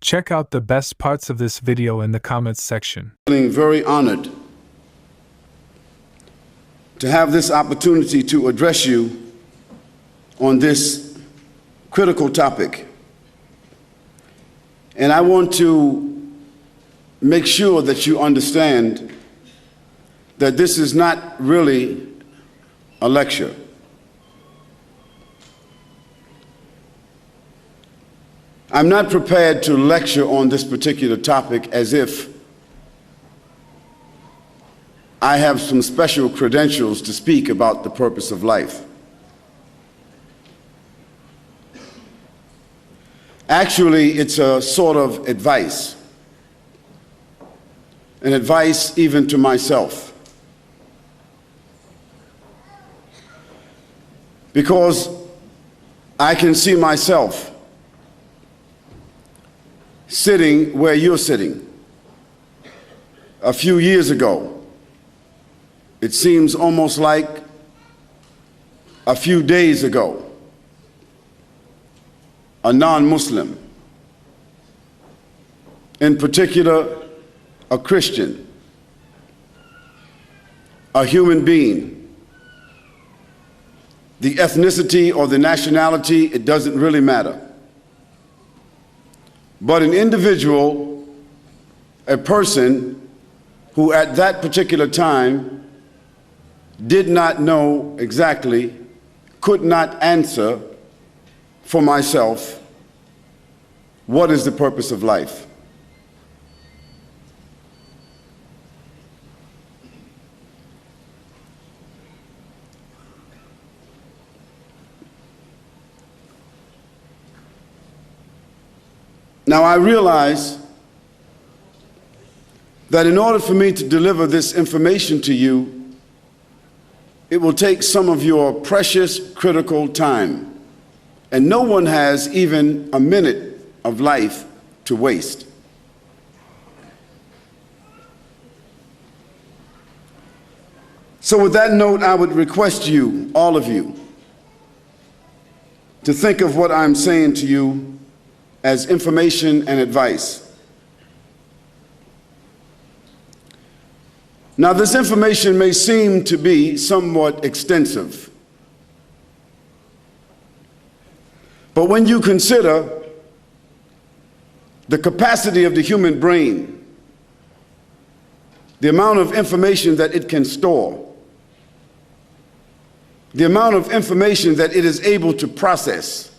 Check out the best parts of this video in the comments section. Feeling very honored to have this opportunity to address you on this critical topic. And I want to make sure that you understand that this is not really a lecture. I'm not prepared to lecture on this particular topic as if I have some special credentials to speak about the purpose of life. Actually, it's a sort of advice, an advice even to myself. Because I can see myself sitting where you're sitting. A few years ago, it seems almost like a few days ago, a non-Muslim, in particular a Christian, a human being, the ethnicity or the nationality, it doesn't really matter. But an individual, a person who at that particular time did not know exactly, could not answer for myself, what is the purpose of life? Now, I realize that in order for me to deliver this information to you, it will take some of your precious, critical time. And no one has even a minute of life to waste. So with that note, I would request you, all of you, to think of what I'm saying to you as information and advice. Now, this information may seem to be somewhat extensive, but when you consider the capacity of the human brain, the amount of information that it can store, the amount of information that it is able to process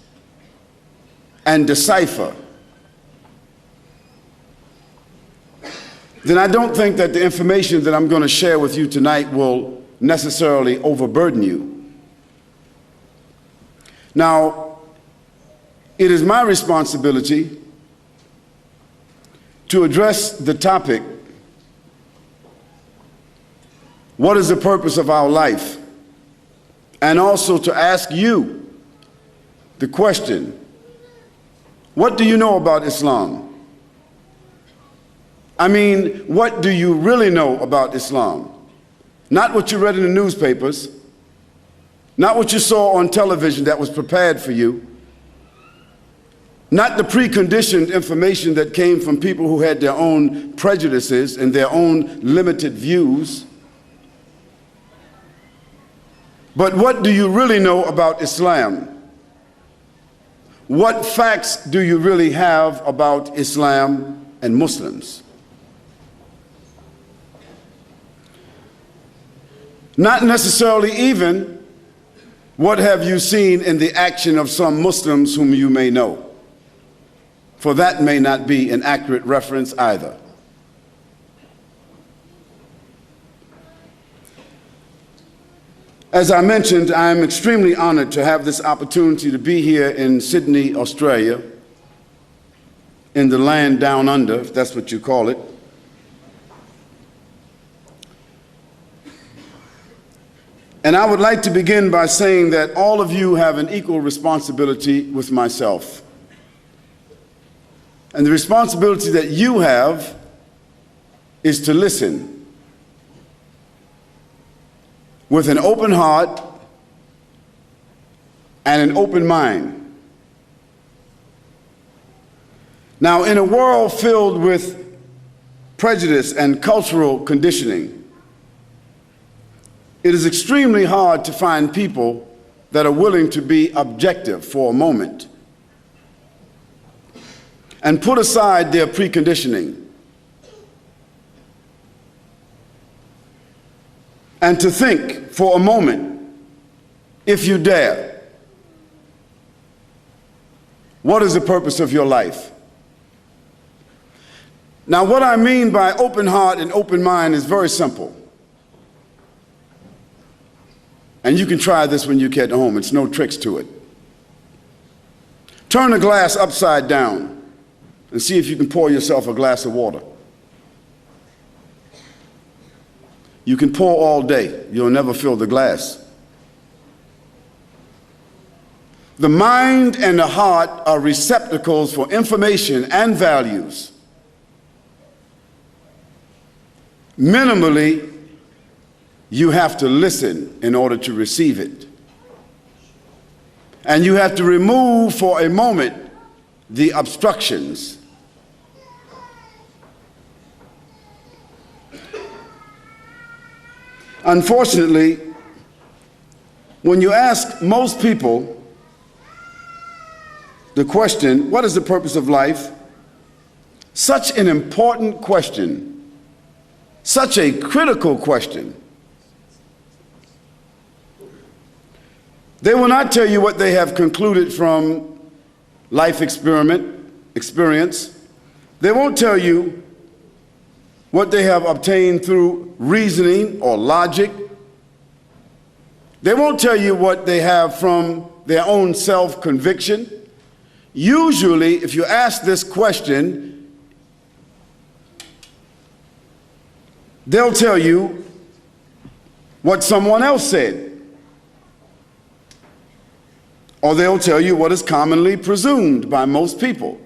and decipher, then I don't think that the information that I'm going to share with you tonight will necessarily overburden you. Now, it is my responsibility to address the topic, what is the purpose of our life? And also to ask you the question, what do you know about Islam? I mean, what do you really know about Islam? Not what you read in the newspapers, not what you saw on television that was prepared for you, not the preconditioned information that came from people who had their own prejudices and their own limited views. But what do you really know about Islam? What facts do you really have about Islam and Muslims? Not necessarily even what have you seen in the action of some Muslims whom you may know, for that may not be an accurate reference either. As I mentioned, I am extremely honored to have this opportunity to be here in Sydney, Australia, in the land down under, if that's what you call it. And I would like to begin by saying that all of you have an equal responsibility with myself. And the responsibility that you have is to listen with an open heart and an open mind. Now, in a world filled with prejudice and cultural conditioning, it is extremely hard to find people that are willing to be objective for a moment and put aside their preconditioning and to think for a moment, if you dare, what is the purpose of your life? Now, what I mean by open heart and open mind is very simple. And you can try this when you get home. It's no tricks to it. Turn the glass upside down and see if you can pour yourself a glass of water. You can pour all day. You'll never fill the glass. The mind and the heart are receptacles for information and values. Minimally, you have to listen in order to receive it. And you have to remove for a moment the obstructions. Unfortunately, when you ask most people the question, what is the purpose of life? Such an important question, such a critical question. They will not tell you what they have concluded from life experience. They won't tell you what they have obtained through reasoning or logic. They won't tell you what they have from their own self-conviction. Usually, if you ask this question, they'll tell you what someone else said. Or they'll tell you what is commonly presumed by most people.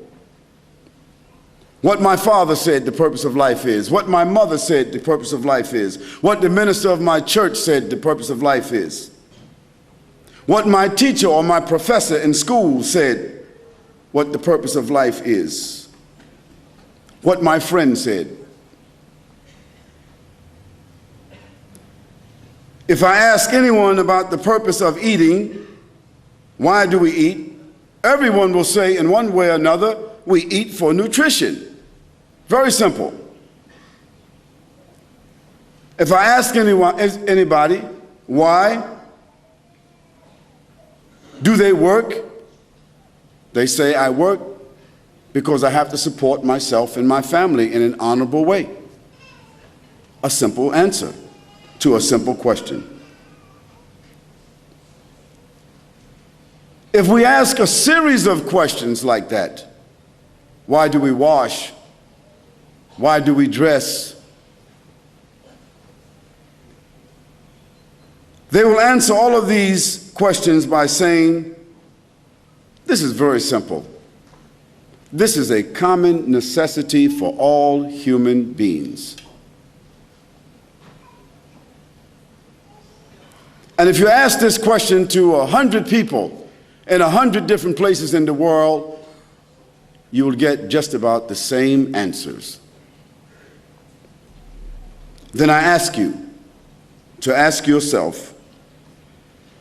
What my father said the purpose of life is. What my mother said the purpose of life is. What the minister of my church said the purpose of life is. What my teacher or my professor in school said what the purpose of life is. What my friend said. If I ask anyone about the purpose of eating, why do we eat? Everyone will say in one way or another, we eat for nutrition. Very simple. If I ask anybody, why do they work? They say, I work because I have to support myself and my family in an honorable way. A simple answer to a simple question. If we ask a series of questions like that, why do we wash? Why do we dress? They will answer all of these questions by saying, this is very simple. This is a common necessity for all human beings. And if you ask this question to 100 people, in 100 different places in the world, you will get just about the same answers. Then I ask you to ask yourself,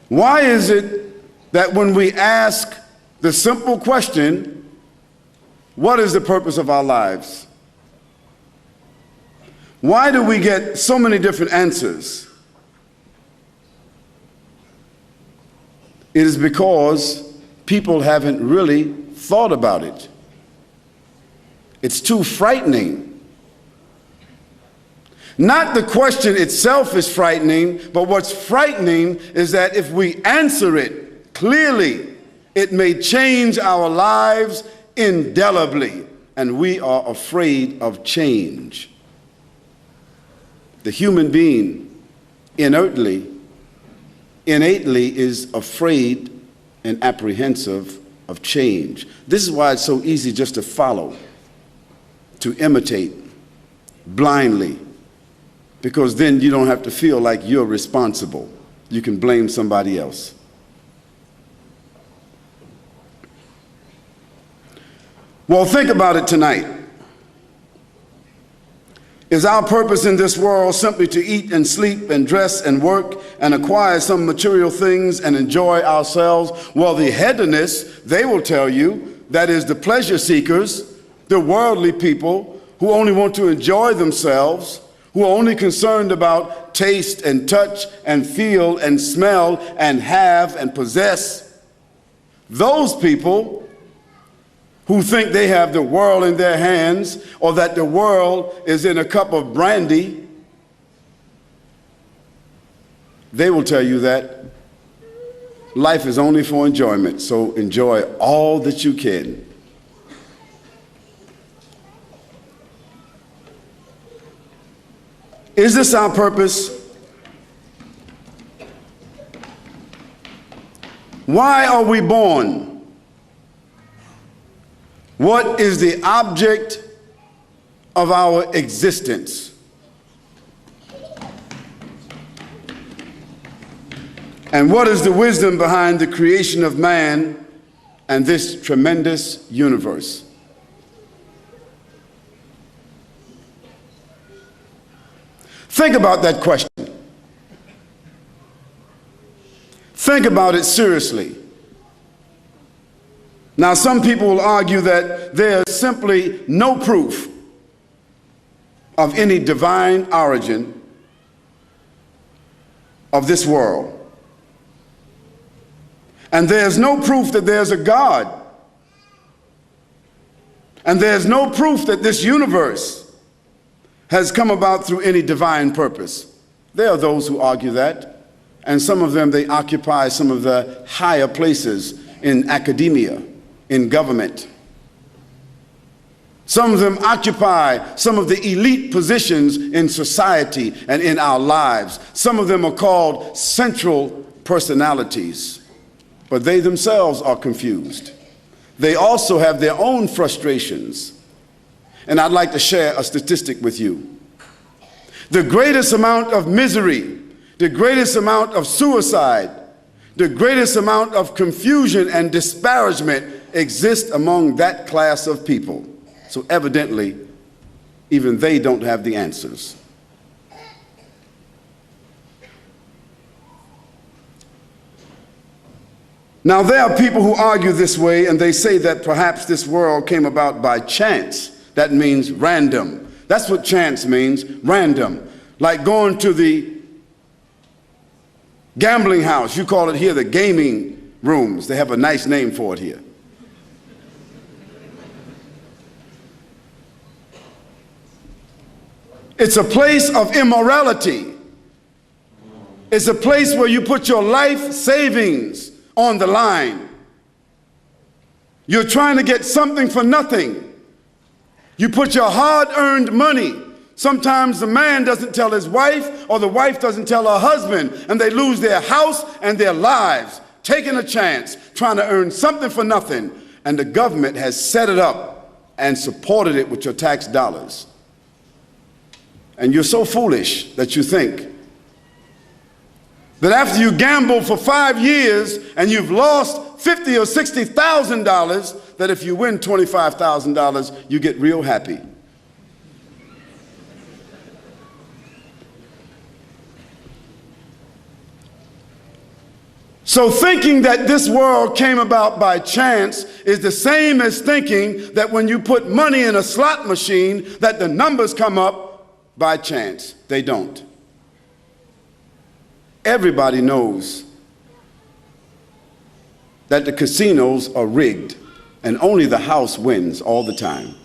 why is it that when we ask the simple question, what is the purpose of our lives? Why do we get so many different answers? It is because people haven't really thought about it. It's too frightening. Not the question itself is frightening, but what's frightening is that if we answer it clearly, it may change our lives indelibly, and we are afraid of change. The human being innately is afraid and apprehensive of change. This is why it's so easy just to follow, to imitate blindly, because then you don't have to feel like you're responsible. You can blame somebody else. Well, think about it tonight. Is our purpose in this world simply to eat and sleep and dress and work and acquire some material things and enjoy ourselves? Well, the hedonists, they will tell you, that is the pleasure seekers, the worldly people who only want to enjoy themselves, who are only concerned about taste and touch and feel and smell and have and possess. Those people who think they have the world in their hands or that the world is in a cup of brandy, they will tell you that life is only for enjoyment, so enjoy all that you can. Is this our purpose? Why are we born? What is the object of our existence? And what is the wisdom behind the creation of man and this tremendous universe? Think about that question. Think about it seriously. Now, some people will argue that there is simply no proof of any divine origin of this world. And there's no proof that there's a God. And there's no proof that this universe has come about through any divine purpose. There are those who argue that, and some of them, they occupy some of the higher places in academia, in government. Some of them occupy some of the elite positions in society and in our lives. Some of them are called central personalities, but they themselves are confused. They also have their own frustrations. And I'd like to share a statistic with you. The greatest amount of misery, the greatest amount of suicide, the greatest amount of confusion and disparagement exist among that class of people. So evidently, even they don't have the answers. Now, there are people who argue this way, and they say that perhaps this world came about by chance. That means random. That's what chance means, random. Like going to the gambling house. You call it here the gaming rooms. They have a nice name for it here. It's a place of immorality. It's a place where you put your life savings on the line. You're trying to get something for nothing. You put your hard-earned money. Sometimes the man doesn't tell his wife, or the wife doesn't tell her husband, and they lose their house and their lives, taking a chance, trying to earn something for nothing. And the government has set it up and supported it with your tax dollars. And you're so foolish that you think that after you gamble for 5 years and you've lost $50,000 or $60,000, that if you win $25,000, you get real happy. So thinking that this world came about by chance is the same as thinking that when you put money in a slot machine that the numbers come up by chance. They don't. Everybody knows that the casinos are rigged and only the house wins all the time.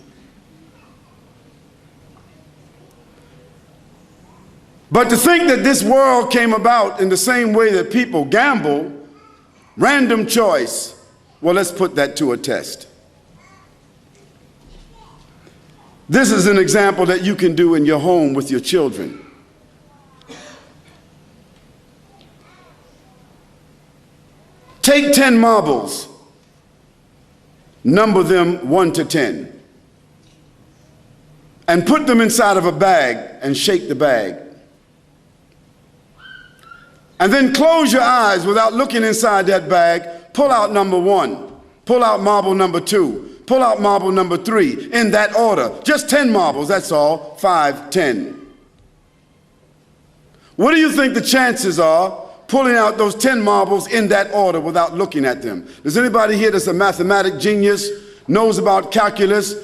But to think that this world came about in the same way that people gamble, random choice, well, let's put that to a test. This is an example that you can do in your home with your children. Take 10 marbles, number them 1 to 10, and put them inside of a bag and shake the bag. And then close your eyes without looking inside that bag. Pull out number 1, pull out marble number 2, Pull out marble number 3 in that order. Just 10 marbles, that's all. 5, 10. What do you think the chances are pulling out those 10 marbles in that order without looking at them? Does anybody here that's a mathematic genius, knows about calculus,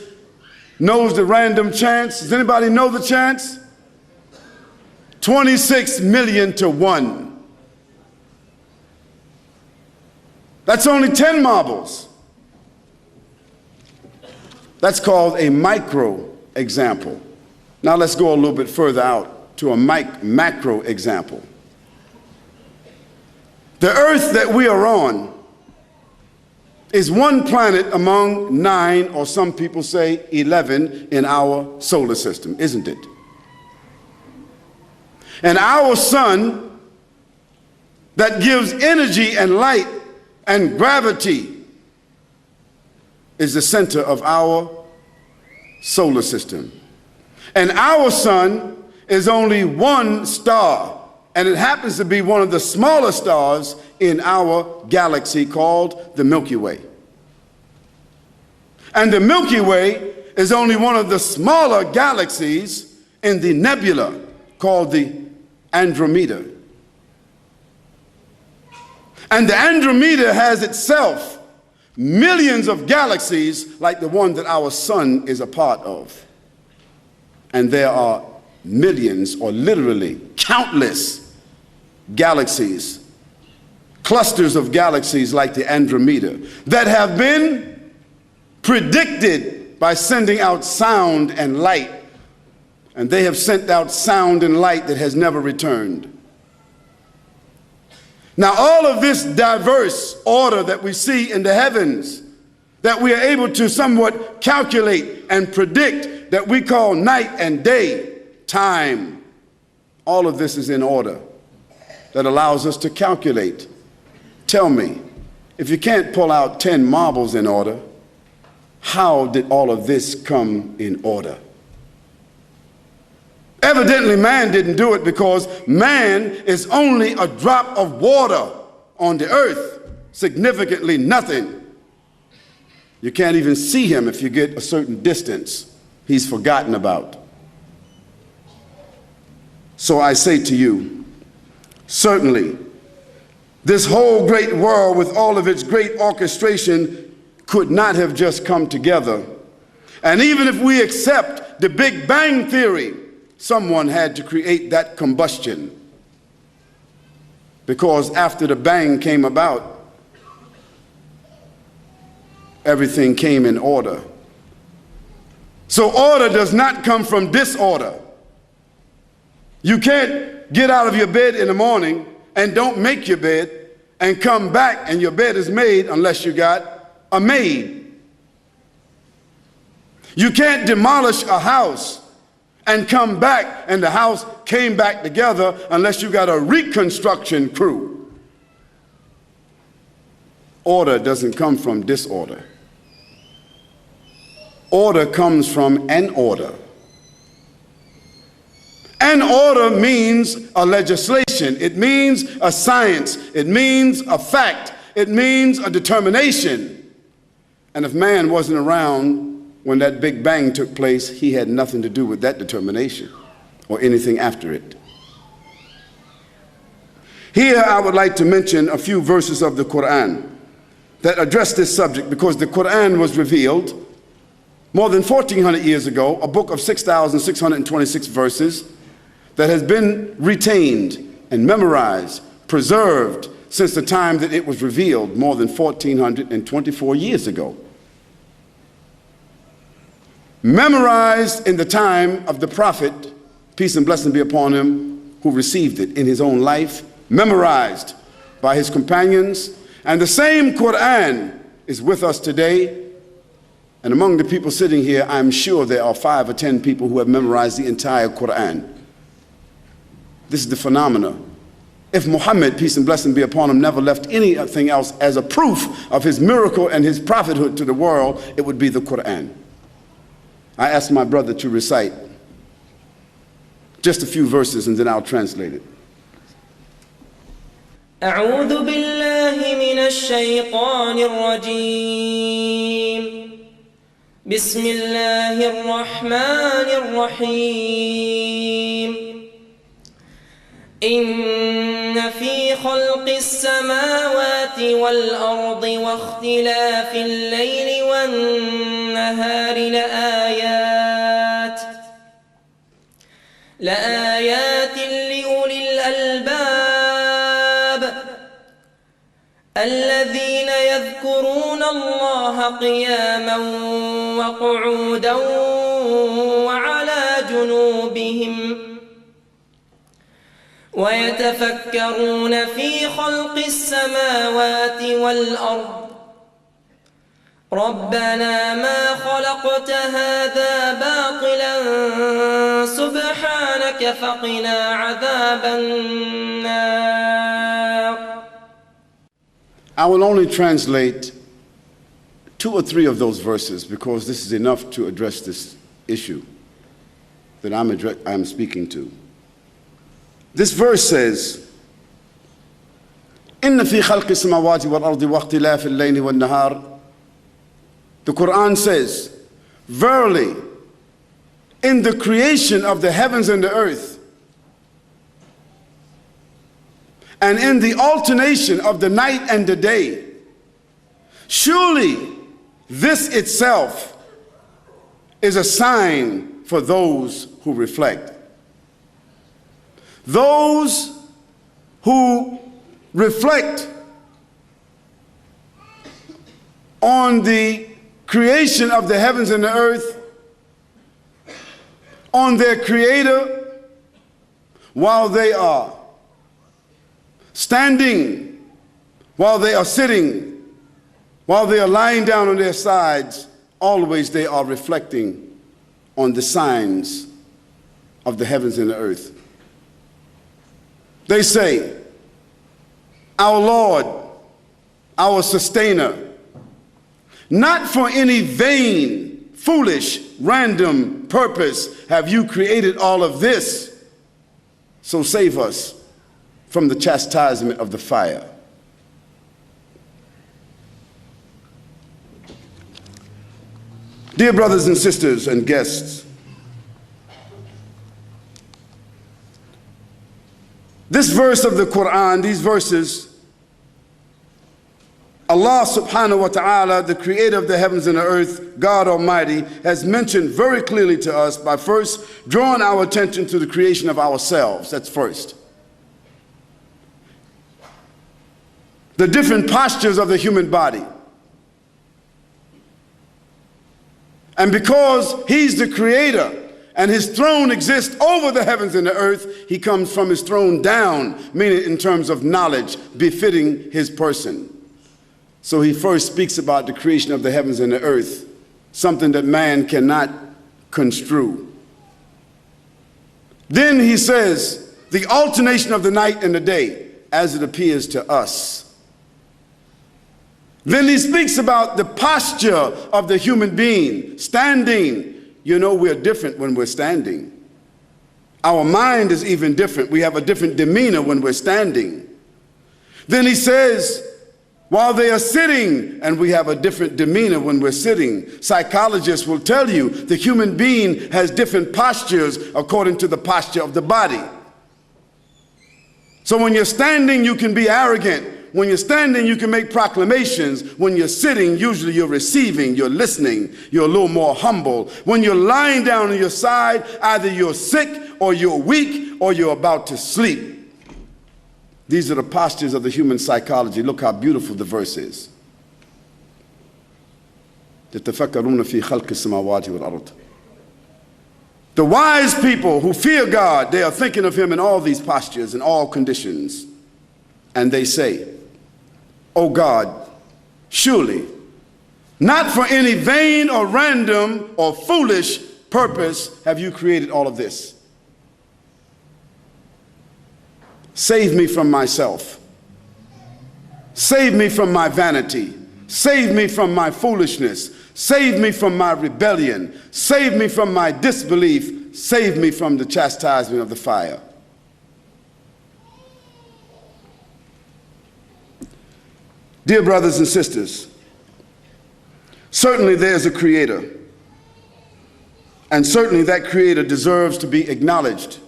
knows the random chance? Does anybody know the chance? 26 million to 1. That's only 10 marbles. That's called a micro example. Now let's go a little bit further out to a macro example. The earth that we are on is one planet among 9, or some people say 11, in our solar system, isn't it? And our sun that gives energy and light and gravity is the center of our solar system. And our sun is only one star, and it happens to be one of the smaller stars in our galaxy called the Milky Way. And the Milky Way is only one of the smaller galaxies in the nebula called the Andromeda. And the Andromeda has itself millions of galaxies like the one that our sun is a part of. And there are millions, or literally countless galaxies, clusters of galaxies like the Andromeda, that have been predicted by sending out sound and light. And they have sent out sound and light that has never returned. Now, all of this diverse order that we see in the heavens, that we are able to somewhat calculate and predict, that we call night and day, time, all of this is in order that allows us to calculate. Tell me, if you can't pull out 10 marbles in order, how did all of this come in order? Evidently, man didn't do it, because man is only a drop of water on the earth, significantly nothing. You can't even see him if you get a certain distance. He's forgotten about. So I say to you, certainly, this whole great world with all of its great orchestration could not have just come together. And even if we accept the Big Bang theory, someone had to create that combustion. Because after the bang came about, everything came in order. So order does not come from disorder. You can't get out of your bed in the morning and don't make your bed and come back and your bed is made unless you got a maid. You can't demolish a house and come back and the house came back together unless you got a reconstruction crew. Order doesn't come from disorder. Order comes from an order. An order means a legislation. It means a science. It means a fact. It means a determination. And if man wasn't around when that Big Bang took place, he had nothing to do with that determination or anything after it. Here I would like to mention a few verses of the Quran that address this subject, because the Quran was revealed more than 1,400 years ago, a book of 6,626 verses that has been retained and memorized, preserved since the time that it was revealed more than 1,424 years ago. Memorized in the time of the Prophet, peace and blessing be upon him, who received it in his own life, memorized by his companions, and the same Quran is with us today. And among the people sitting here, I'm sure there are 5 or 10 people who have memorized the entire Quran. This is the phenomena. If Muhammad, peace and blessing be upon him, never left anything else as a proof of his miracle and his prophethood to the world, it would be the Quran. I asked my brother to recite just a few verses and then I'll translate it. أعوذ بالله من الشيطان الرجيم بسم الله الرحمن الرحيم إن في خلق السماوات والأرض واختلاف الليل والنهار لآيات لأولي الألباب الذين يذكرون الله قياما وقعودا وعلى جنوبهم ويتفكرون في خلق السماوات والأرض ربنا ما خلقت هذا باطلا سبحانك فقنا عذاب النار. I will only translate 2 or 3 of those verses because this is enough to address this issue that I'm speaking to. This verse says, إن في خلق السماوات والأرض واختلاف الليل والنهار. The Quran says, verily, in the creation of the heavens and the earth, and in the alternation of the night and the day, surely this itself is a sign for those who reflect. Those who reflect on the creation of the heavens and the earth, on their Creator, while they are standing, while they are sitting, while they are lying down on their sides, always they are reflecting on the signs of the heavens and the earth. They say, our Lord, our sustainer, not for any vain, foolish, random purpose have you created all of this, so save us from the chastisement of the fire. Dear brothers and sisters and guests, this verse of the Quran, these verses, Allah subhanahu wa ta'ala, the creator of the heavens and the earth, God Almighty, has mentioned very clearly to us by first drawing our attention to the creation of ourselves. That's first. The different postures of the human body. And because He's the creator and His throne exists over the heavens and the earth, He comes from His throne down, meaning in terms of knowledge befitting His person. So He first speaks about the creation of the heavens and the earth, something that man cannot construe. Then He says, the alternation of the night and the day, as it appears to us. Then He speaks about the posture of the human being, standing. You know, we're different when we're standing. Our mind is even different. We have a different demeanor when we're standing. Then He says, while they are sitting, and we have a different demeanor when we're sitting. Psychologists will tell you the human being has different postures according to the posture of the body. So when you're standing, you can be arrogant. When you're standing, you can make proclamations. When you're sitting, usually you're receiving, you're listening, you're a little more humble. When you're lying down on your side, either you're sick or you're weak or you're about to sleep. These are the postures of the human psychology. Look how beautiful the verse is. يتفكرون في خلق السماوات والأرض. The wise people who fear God, they are thinking of Him in all these postures, in all conditions. And they say, "O God, surely, not for any vain or random or foolish purpose have you created all of this. Save me from myself. Save me from my vanity. Save me from my foolishness. Save me from my rebellion. Save me from my disbelief. Save me from the chastisement of the fire." Dear brothers and sisters, certainly there is a creator. And certainly that creator deserves to be acknowledged.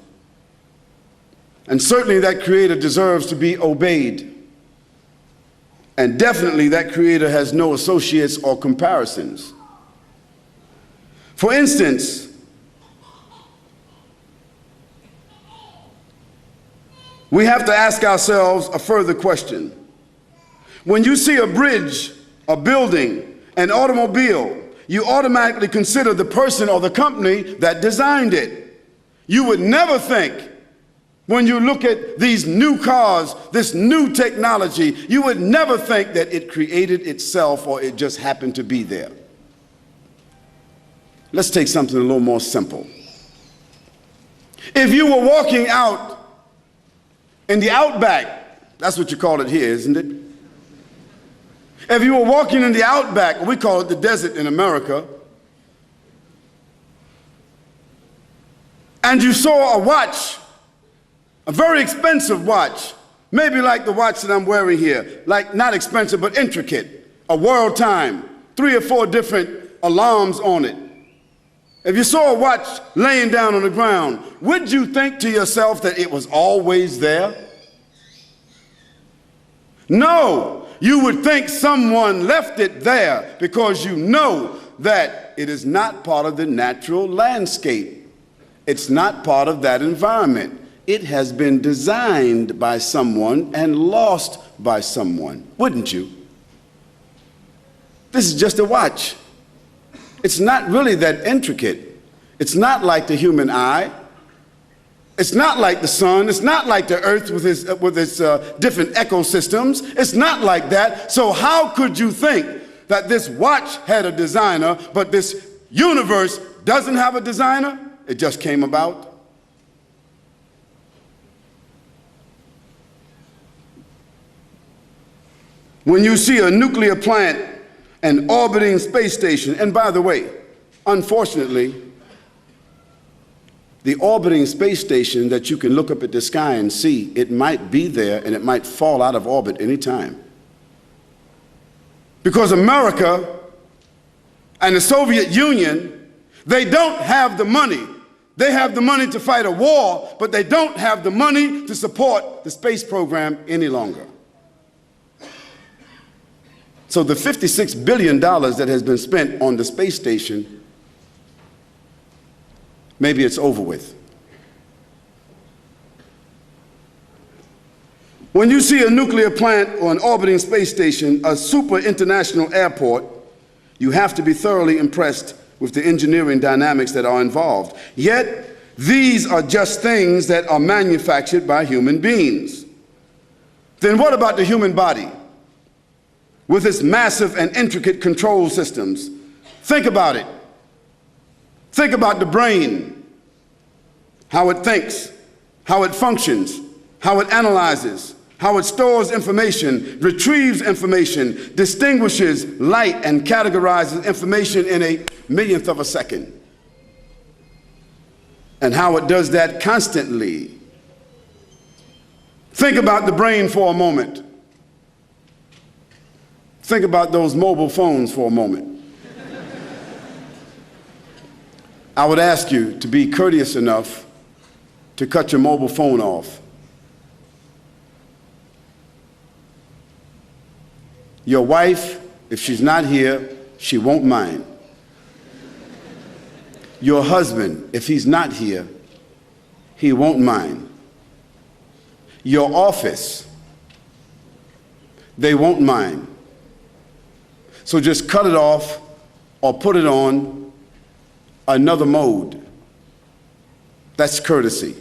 And certainly that creator deserves to be obeyed. And definitely that creator has no associates or comparisons. For instance, we have to ask ourselves a further question. When you see a bridge, a building, an automobile, you automatically consider the person or the company that designed it. You would never think, when you look at these new cars, this new technology, you would never think that it created itself or it just happened to be there. Let's take something a little more simple. If you were walking out in the outback, that's what you call it here, isn't it? If you were walking in the outback, we call it the desert in America, and you saw a watch, a very expensive watch, maybe like the watch that I'm wearing here, like not expensive but intricate, a world time, 3 or 4 different alarms on it. If you saw a watch laying down on the ground, would you think to yourself that it was always there? No, you would think someone left it there because you know that it is not part of the natural landscape. It's not part of that environment. It has been designed by someone and lost by someone, wouldn't you? This is just a watch. It's not really that intricate. It's not like the human eye. It's not like the sun. It's not like the earth with its different ecosystems. It's not like that. So how could you think that this watch had a designer, but this universe doesn't have a designer? It just came about. When you see a nuclear plant, an orbiting space station, and by the way, unfortunately, the orbiting space station that you can look up at the sky and see, it might be there and it might fall out of orbit any time. Because America and the Soviet Union, they don't have the money. They have the money to fight a war, but they don't have the money to support the space program any longer. So the $56 billion that has been spent on the space station, maybe it's over with. When you see a nuclear plant or an orbiting space station, a super international airport, you have to be thoroughly impressed with the engineering dynamics that are involved. Yet, these are just things that are manufactured by human beings. Then what about the human body? With its massive and intricate control systems. Think about it. Think about the brain, how it thinks, how it functions, how it analyzes, how it stores information, retrieves information, distinguishes light and categorizes information in a millionth of a second. And how it does that constantly. Think about the brain for a moment. Think about those mobile phones for a moment. I would ask you to be courteous enough to cut your mobile phone off. Your wife, if she's not here, she won't mind. Your husband, if he's not here, he won't mind. Your office, they won't mind. So just cut it off or put it on another mode. That's courtesy.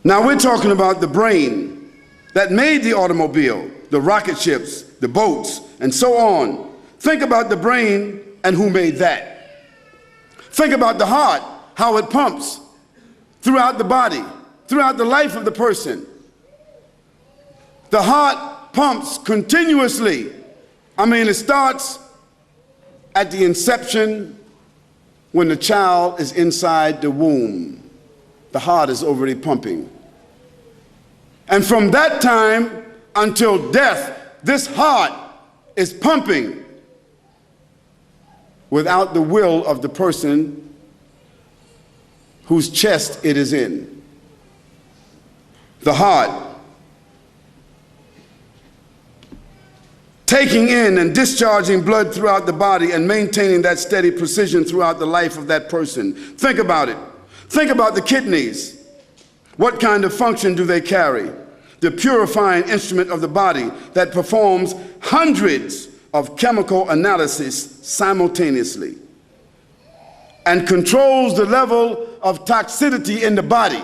Now we're talking about the brain that made the automobile, the rocket ships, the boats, and so on. Think about the brain and who made that. Think about the heart, how it pumps throughout the body, throughout the life of the person. The heart pumps continuously. I mean, it starts at the inception when the child is inside the womb. The heart is already pumping. And from that time until death, this heart is pumping without the will of the person whose chest it is in. The heart, taking in and discharging blood throughout the body and maintaining that steady precision throughout the life of that person. Think about it. Think about the kidneys. What kind of function do they carry? The purifying instrument of the body that performs hundreds of chemical analyses simultaneously and controls the level of toxicity in the body.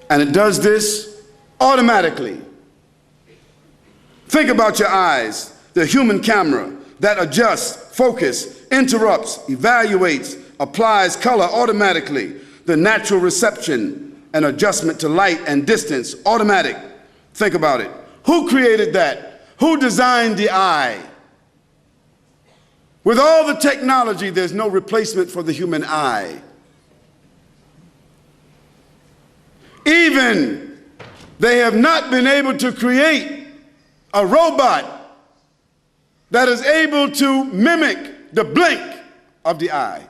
And it does this automatically. Think about your eyes, the human camera that adjusts, focus, interrupts, evaluates, applies color automatically, the natural reception and adjustment to light and distance, automatic. Think about it. Who created that? Who designed the eye? With all the technology, there's no replacement for the human eye. Even they have not been able to create a robot that is able to mimic the blink of the eye.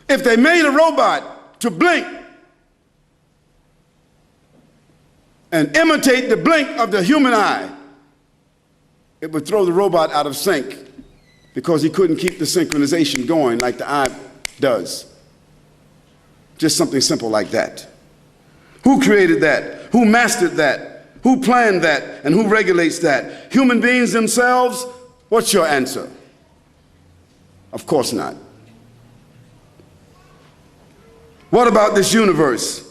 If they made a robot to blink and imitate the blink of the human eye, it would throw the robot out of sync because he couldn't keep the synchronization going like the eye does. Just something simple like that. Who created that? Who mastered that? Who planned that? And who regulates that? Human beings themselves? What's your answer? Of course not. What about this universe?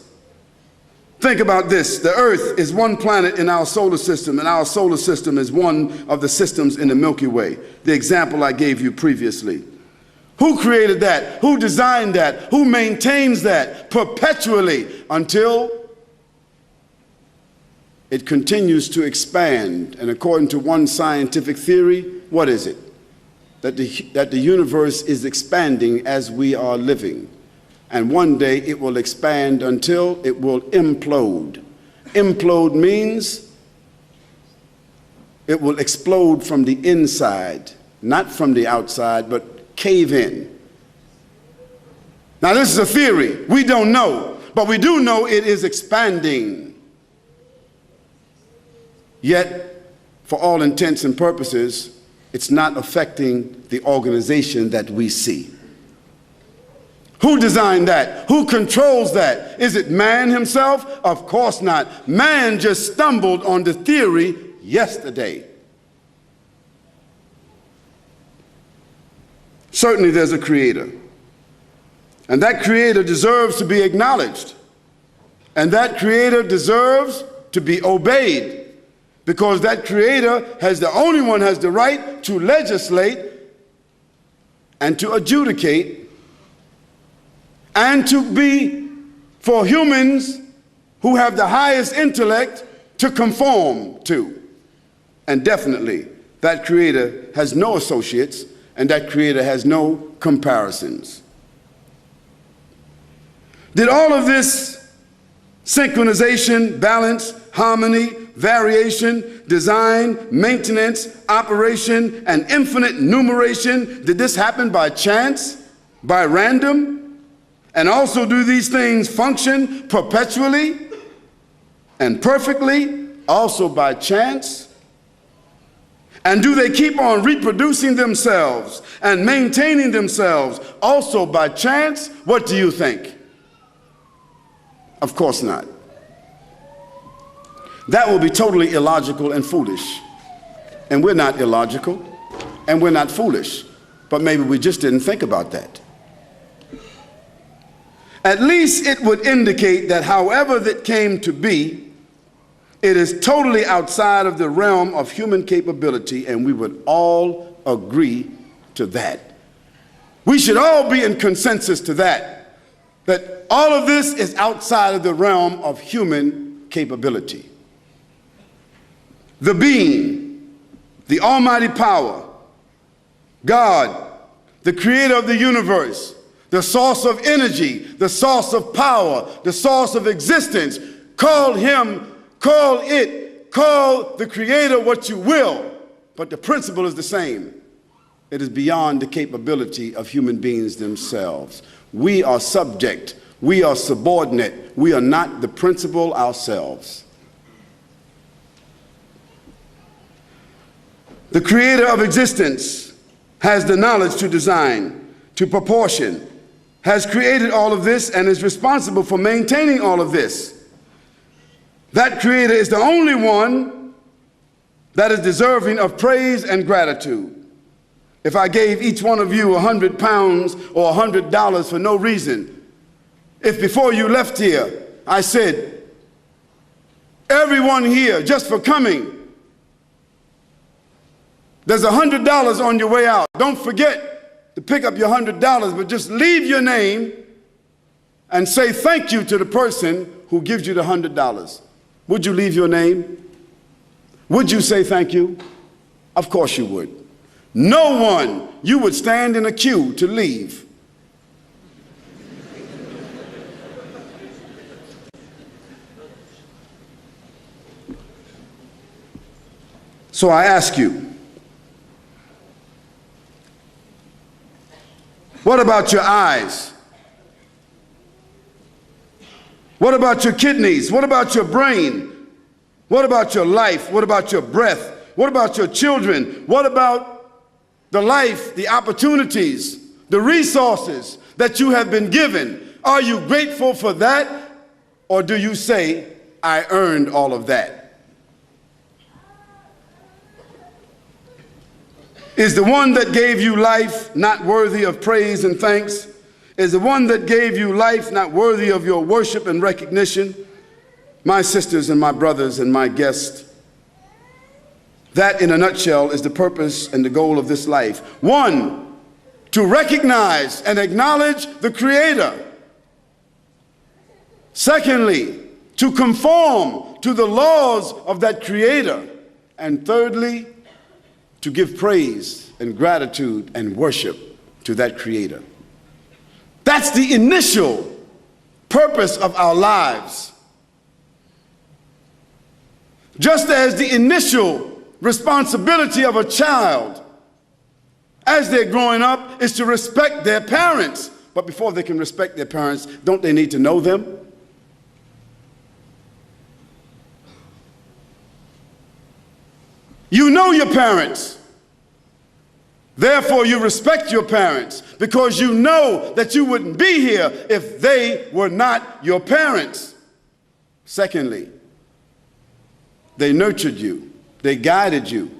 Think about this. The Earth is one planet in our solar system, and our solar system is one of the systems in the Milky Way, the example I gave you previously. Who created that? Who designed that? Who maintains that perpetually until it continues to expand? And according to one scientific theory, what is it? That the universe is expanding as we are living. And one day it will expand until it will implode. Implode means it will explode from the inside, not from the outside, but cave in. Now this is a theory. We don't know, but we do know it is expanding. Yet, for all intents and purposes, it's not affecting the organization that we see. Who designed that? Who controls that? Is it man himself? Of course not. Man just stumbled on the theory yesterday. Certainly there's a creator. And that creator deserves to be acknowledged. And that creator deserves to be obeyed. Because that creator has the only one has the right to legislate and to adjudicate and to be for humans who have the highest intellect to conform to. And definitely, that creator has no associates, and that creator has no comparisons. Did all of this synchronization, balance, harmony, variation, design, maintenance, operation, and infinite numeration, did this happen by chance, by random? And also, do these things function perpetually and perfectly, also by chance? And do they keep on reproducing themselves and maintaining themselves also by chance? What do you think? Of course not. That will be totally illogical and foolish. And we're not illogical, and we're not foolish, but maybe we just didn't think about that. At least it would indicate that however that came to be, it is totally outside of the realm of human capability, and we would all agree to that. We should all be in consensus to that, that all of this is outside of the realm of human capability. The being, the almighty power, God, the creator of the universe, the source of energy, the source of power, the source of existence, call it call the Creator what you will, but the principle is the same. It is beyond the capability of human beings themselves. We are subject. We are subordinate. We are not the principle ourselves. The Creator of existence has the knowledge to design, to proportion, has created all of this and is responsible for maintaining all of this. That Creator is the only one that is deserving of praise and gratitude. If I gave each one of you £100 or $100 for no reason, if before you left here I said, everyone here, just for coming, there's $100 on your way out. Don't forget to pick up your $100, but just leave your name and say thank you to the person who gives you the $100. Would you leave your name? Would you say thank you? Of course you would. No one, you would stand in a queue to leave. So I ask you, what about your eyes? What about your kidneys? What about your brain? What about your life? What about your breath? What about your children? What about the life, the opportunities, the resources that you have been given? Are you grateful for that? Or do you say, I earned all of that? Is the one that gave you life not worthy of praise and thanks? Is the one that gave you life not worthy of your worship and recognition? My sisters and my brothers and my guests, that in a nutshell is the purpose and the goal of this life. One, to recognize and acknowledge the Creator. Secondly, to conform to the laws of that Creator. And thirdly, to give praise and gratitude and worship to that Creator. That's the initial purpose of our lives. Just as the initial responsibility of a child as they're growing up is to respect their parents. But before they can respect their parents, don't they need to know them? You know your parents. Therefore, you respect your parents because you know that you wouldn't be here if they were not your parents. Secondly, they nurtured you. They guided you.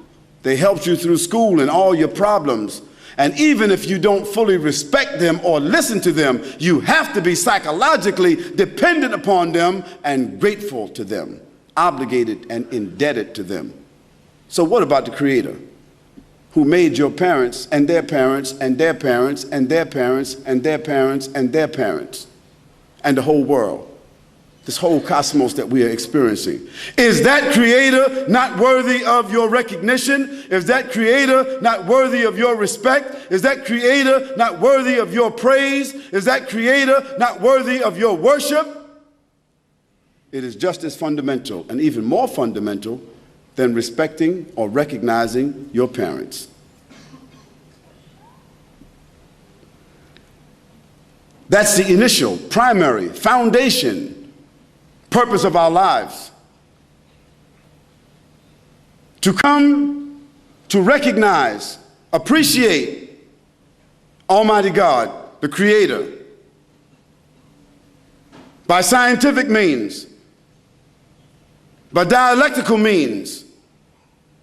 They helped you through school and all your problems. And even if you don't fully respect them or listen to them, you have to be psychologically dependent upon them and grateful to them, obligated and indebted to them. So what about the Creator who made your parents and their parents and their parents and their parents and their parents and their parents and the whole world? This whole cosmos that we are experiencing. Is that Creator not worthy of your recognition? Is that Creator not worthy of your respect? Is that Creator not worthy of your praise? Is that Creator not worthy of your worship? It is just as fundamental and even more fundamental than respecting or recognizing your parents. That's the initial, primary, foundation purpose of our lives. To come to recognize, appreciate Almighty God, the Creator, by scientific means, by dialectical means,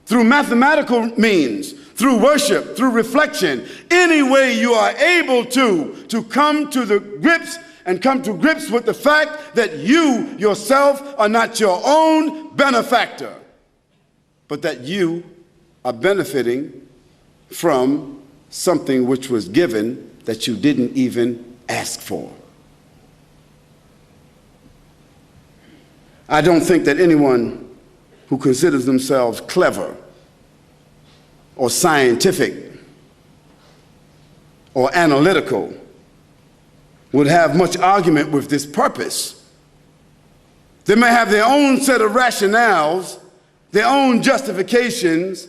through mathematical means, through worship, through reflection, any way you are able to come to the grips and come to grips with the fact that you yourself are not your own benefactor, but that you are benefiting from something which was given that you didn't even ask for. I don't think that anyone who considers themselves clever or scientific or analytical would have much argument with this purpose. They may have their own set of rationales their own justifications,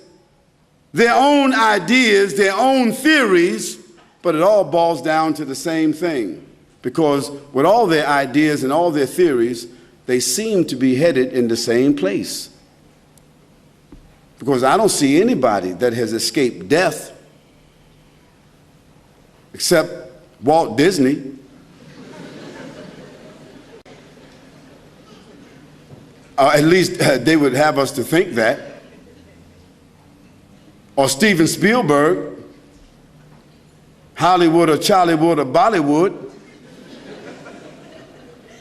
their own ideas, their own theories, but it all boils down to the same thing. Because with all their ideas and all their theories, they seem to be headed in the same place. Because I don't see anybody that has escaped death except Walt Disney. At least they would have us to think that. Or Steven Spielberg, Hollywood or Charliewood or Bollywood.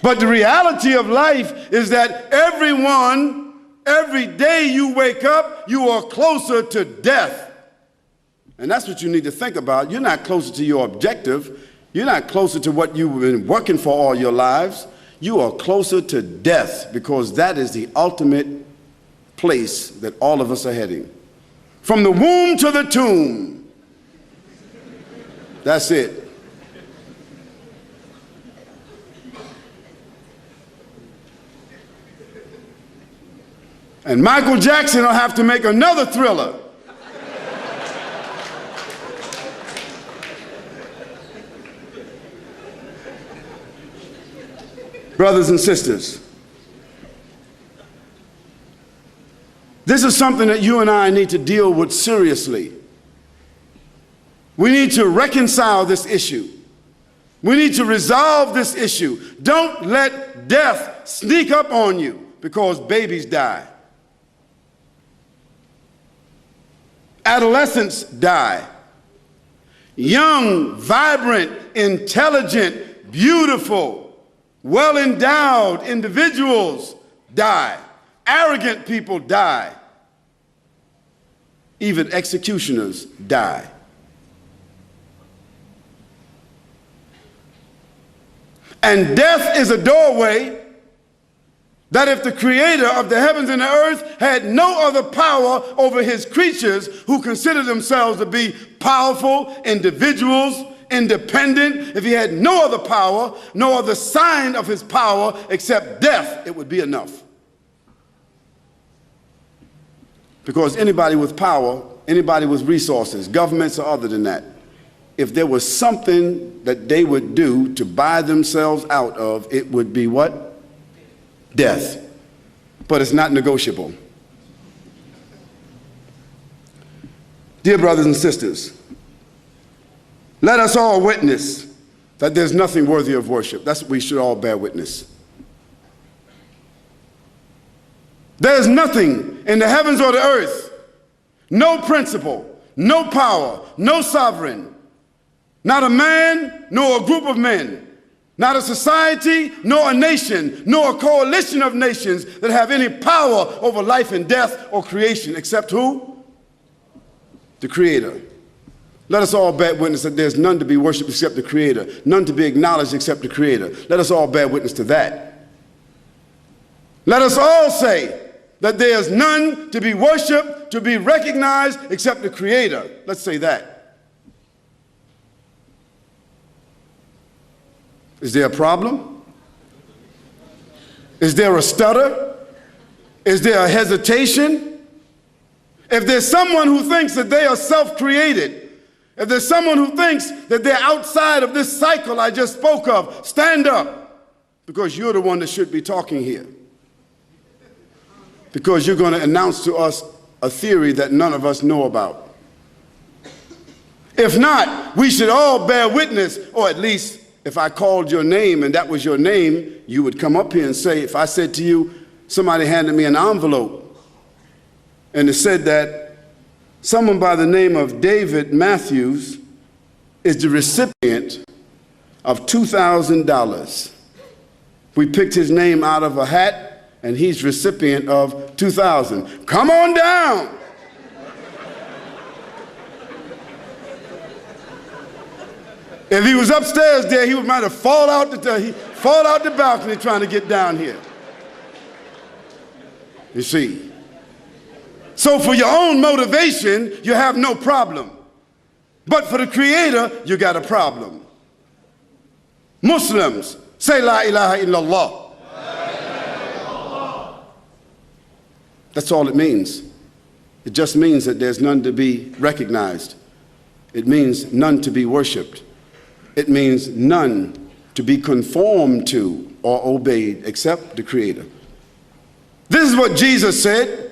But the reality of life is that every day you wake up, you are closer to death. And that's what you need to think about. You're not closer to your objective. You're not closer to what you've been working for all your lives. You are closer to death, because that is the ultimate place that all of us are heading. From the womb to the tomb. That's it. And Michael Jackson will have to make another Thriller. Brothers and sisters, this is something that you and I need to deal with seriously. We need to reconcile this issue. We need to resolve this issue. Don't let death sneak up on you because babies die. Adolescents die. Young, vibrant, intelligent, beautiful, well-endowed individuals die. Arrogant people die. Even executioners die. And death is a doorway that if the creator of the heavens and the earth had no other power over his creatures who consider themselves to be powerful individuals, independent, if he had no other power, no other sign of his power except death, it would be enough. Because anybody with power, anybody with resources, governments or other than that, if there was something that they would do to buy themselves out of, it would be what? Death. But it's not negotiable. Dear brothers and sisters, let us all witness that there's nothing worthy of worship. That's what we should all bear witness. There's nothing in the heavens or the earth, no principle, no power, no sovereign, not a man nor a group of men, not a society nor a nation, nor a coalition of nations that have any power over life and death or creation except who? The Creator. Let us all bear witness that there's none to be worshiped except the Creator, none to be acknowledged except the Creator. Let us all bear witness to that. Let us all say that there's none to be worshiped, to be recognized except the Creator. Let's say that. Is there a problem? Is there a stutter? Is there a hesitation? If there's someone who thinks that they are self-created, if there's someone who thinks that they're outside of this cycle I just spoke of, stand up, because you're the one that should be talking here. Because you're going to announce to us a theory that none of us know about. If not, we should all bear witness, or at least if I called your name and that was your name, you would come up here and say, if I said to you, somebody handed me an envelope and it said that someone by the name of David Matthews is the recipient of $2,000. We picked his name out of a hat and he's recipient of $2,000. Come on down. If he was upstairs there, he might have fall out the balcony trying to get down here. You see. So for your own motivation, you have no problem. But for the Creator, you got a problem. Muslims, say La ilaha illallah. That's all it means. It just means that there's none to be recognized. It means none to be worshiped. It means none to be conformed to or obeyed except the Creator. This is what Jesus said.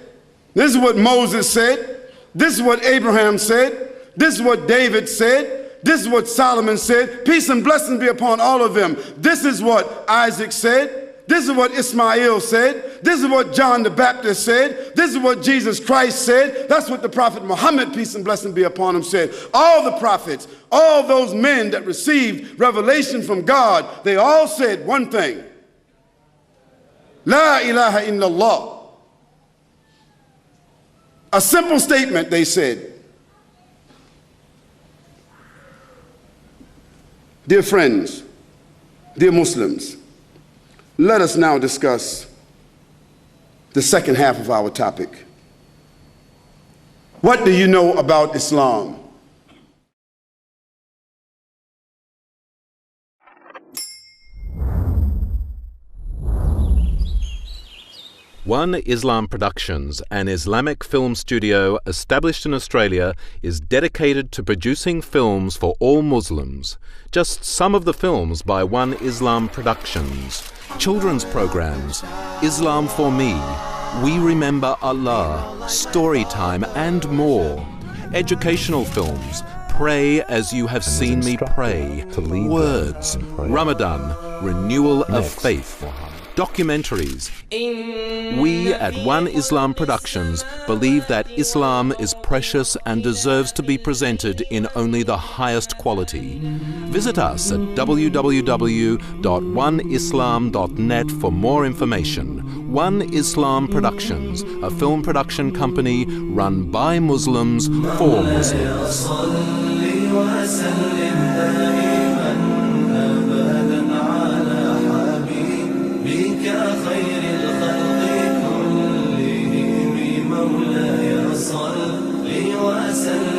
This is what Moses said. This is what Abraham said. This is what David said. This is what Solomon said. Peace and blessings be upon all of them. This is what Isaac said. This is what Ismail said. This is what John the Baptist said. This is what Jesus Christ said. That's what the prophet Muhammad, peace and blessing be upon him, said. All the prophets, all those men that received revelation from God, they all said one thing. La ilaha illallah. A simple statement, they said. Dear friends, dear Muslims, let us now discuss the second half of our topic. What do you know about Islam? One Islam Productions, an Islamic film studio established in Australia, is dedicated to producing films for all Muslims. Just some of the films by One Islam Productions: children's programs, Islam for Me, We Remember Allah, Storytime, and more. Educational films, Pray as You Have Seen Me Pray, Words, Ramadan, Renewal of Faith. Documentaries. We at One Islam Productions believe that Islam is precious and deserves to be presented in only the highest quality. Visit us at www.oneislam.net for more information. One Islam Productions, a film production company run by Muslims for Muslims. خير الخلق كلهم مولاي صل وسلم